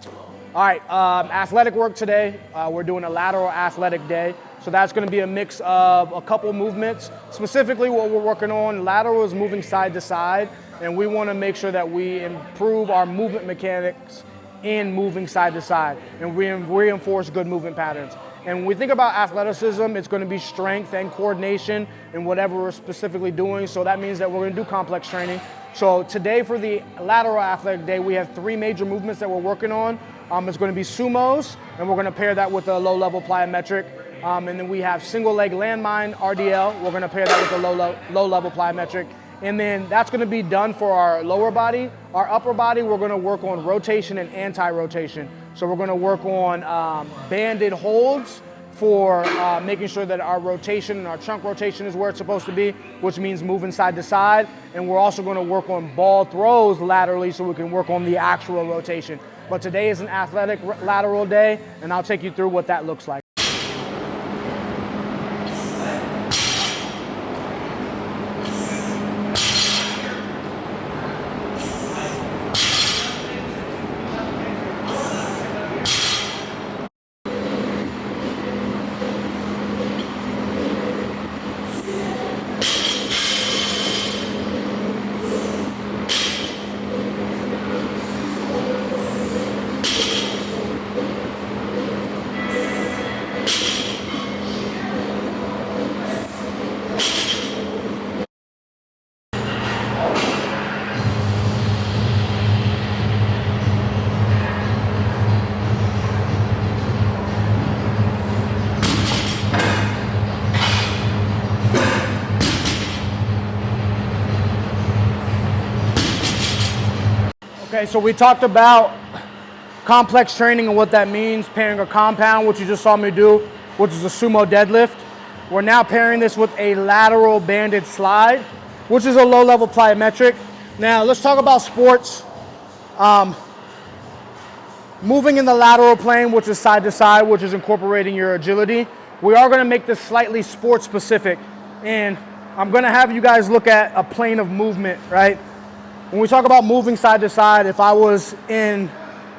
All right, athletic work today. We're doing a lateral athletic day. So that's going to be a mix of a couple movements. Specifically what we're working on, lateral is moving side to side, and we want to make sure that we improve our movement mechanics in moving side to side and reinforce good movement patterns. And when we think about athleticism, it's going to be strength and coordination in whatever we're specifically doing. So that means that we're going to do complex training. So today for the lateral athletic day, we have 3 major movements that we're working on. It's going to be sumos, and we're going to pair that with a low-level plyometric. And then we have single leg landmine, RDL. We're going to pair that with a low-level plyometric. And then that's going to be done for our lower body. Our upper body, we're going to work on rotation and anti-rotation. So we're going to work on banded holds for making sure that our rotation and our trunk rotation is where it's supposed to be, which means moving side to side. And we're also going to work on ball throws laterally so we can work on the actual rotation. But today is an athletic lateral day, and I'll take you through what that looks like. Okay, so we talked about complex training and what that means, pairing a compound, which you just saw me do, which is a sumo deadlift. We're now pairing this with a lateral banded slide, which is a low-level plyometric. Now, let's talk about sports. Moving in the lateral plane, which is side to side, which is incorporating your agility. We are gonna make this slightly sports specific, and I'm gonna have you guys look at a plane of movement, right? When we talk about moving side to side, if I was in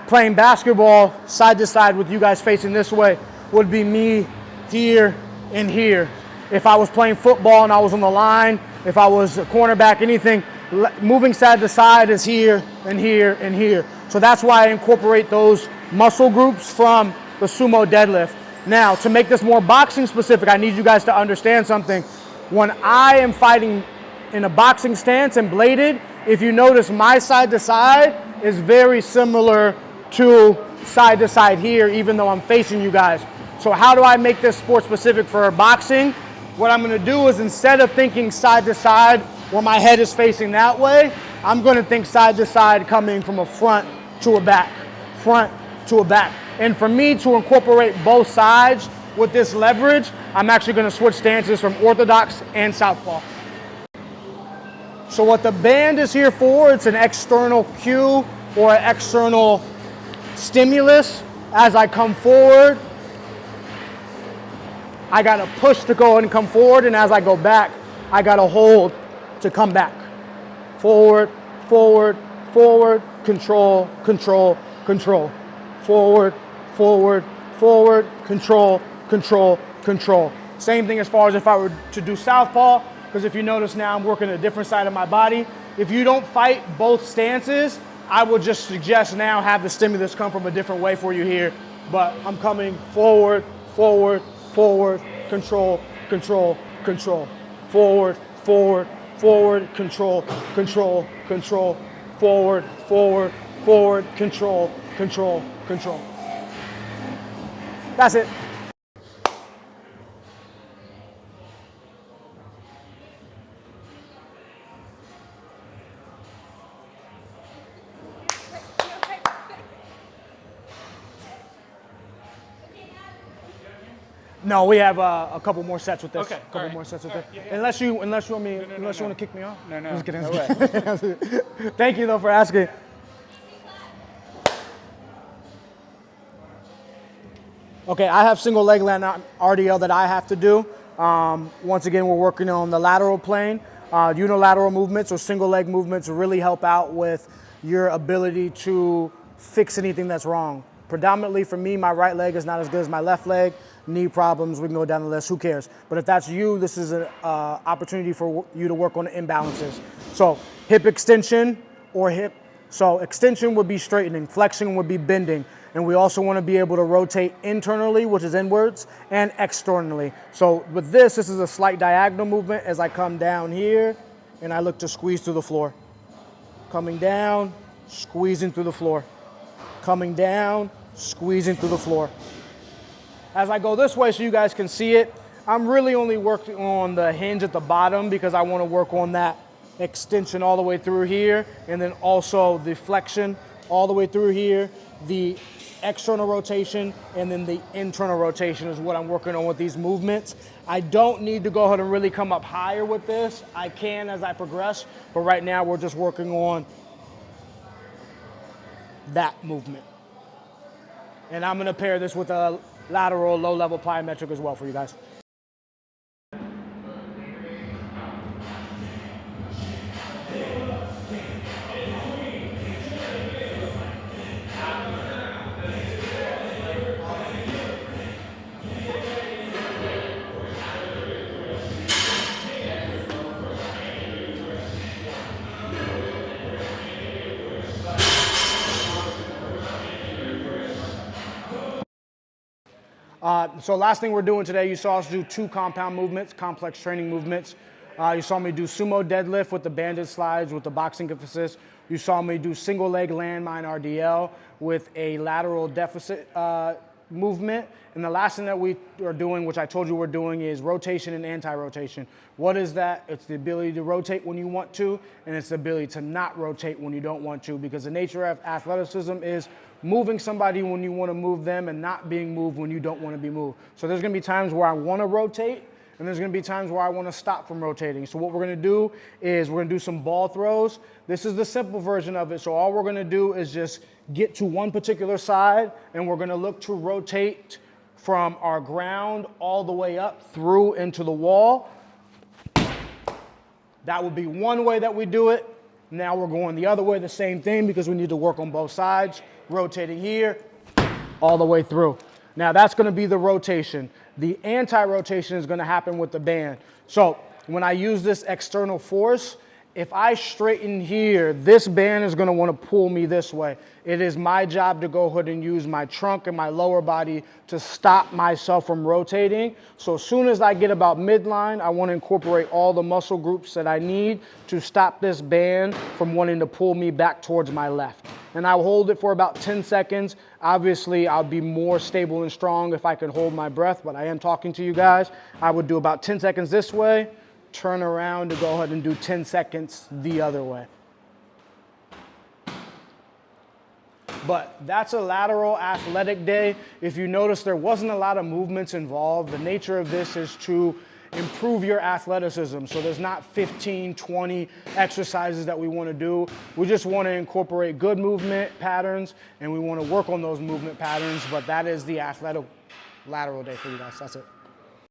playing basketball side to side with you guys facing this way, would be me here and here. If I was playing football and I was on the line, if I was a cornerback, anything, moving side to side is here and here and here. So that's why I incorporate those muscle groups from the sumo deadlift. Now, to make this more boxing specific, I need you guys to understand something. When I am fighting in a boxing stance and bladed, if you notice, my side to side is very similar to side here, even though I'm facing you guys. So how do I make this sport specific for boxing? What I'm gonna do is, instead of thinking side to side where my head is facing that way, I'm gonna think side to side coming from a front to a back, front to a back. And for me to incorporate both sides with this leverage, I'm actually gonna switch stances from orthodox and southpaw. So what the band is here for, it's an external cue or an external stimulus. As I come forward, I gotta push to go and come forward, and as I go back, I gotta hold to come back. Forward, forward, forward, control, control, control. Forward, forward, forward, control, control, control. Same thing as far as if I were to do southpaw, because if you notice now I'm working a different side of my body. If you don't fight both stances, I would just suggest now have the stimulus come from a different way for you here. But I'm coming forward, forward, forward, control, control, control. Forward, forward, forward, control, control, control. Forward, forward, forward, control, control, control. That's it. No, we have a couple more sets with this. Okay, a couple more sets with this. Yeah, yeah. Unless you want to kick me off. No. Just kidding. No way. Thank you though for asking. Okay, I have single leg land RDL that I have to do. Once again, we're working on the lateral plane. Unilateral movements or single leg movements really help out with your ability to fix anything that's wrong. Predominantly for me, my right leg is not as good as my left leg. Knee problems, we can go down the list, who cares? But if that's you, this is an opportunity for you to work on the imbalances. So hip extension or hip, so extension would be straightening, flexion would be bending. And we also want to be able to rotate internally, which is inwards, and externally. So with this is a slight diagonal movement as I come down here and I look to squeeze through the floor. Coming down, squeezing through the floor. Coming down, squeezing through the floor. As I go this way so you guys can see it, I'm really only working on the hinge at the bottom because I want to work on that extension all the way through here, and then also the flexion all the way through here, the external rotation, and then the internal rotation is what I'm working on with these movements. I don't need to go ahead and really come up higher with this. I can as I progress, but right now we're just working on that movement. And I'm gonna pair this with a lateral low-level plyometric as well for you guys. So last thing we're doing today, you saw us do 2 compound movements, complex training movements. You saw me do sumo deadlift with the banded slides with the boxing emphasis. You saw me do single leg landmine RDL with a lateral deficit movement. And the last thing that we are doing, which I told you we're doing, is rotation and anti-rotation. What is that? It's the ability to rotate when you want to, and it's the ability to not rotate when you don't want to, because the nature of athleticism is moving somebody when you want to move them and not being moved when you don't want to be moved. So there's going to be times where I want to rotate, and there's going to be times where I want to stop from rotating. So what we're going to do is we're going to do some ball throws. This is the simple version of it. So all we're going to do is just get to one particular side, and we're going to look to rotate from our ground all the way up through into the wall. That would be one way that we do it. Now we're going the other way, the same thing, because we need to work on both sides. Rotating here, all the way through. Now that's going to be the rotation. The anti-rotation is going to happen with the band. So when I use this external force, if I straighten here, this band is going to want to pull me this way. It is my job to go ahead and use my trunk and my lower body to stop myself from rotating. So as soon as I get about midline, I want to incorporate all the muscle groups that I need to stop this band from wanting to pull me back towards my left. And I'll hold it for about 10 seconds. Obviously, I'll be more stable and strong if I can hold my breath, but I am talking to you guys. I would do about 10 seconds this way, turn around to go ahead and do 10 seconds the other way. But that's a lateral athletic day. If you notice, there wasn't a lot of movements involved. The nature of this is to improve your athleticism. So there's not 15, 20 exercises that we want to do. We just want to incorporate good movement patterns, and we want to work on those movement patterns, but that is the athletic lateral day for you guys. That's it.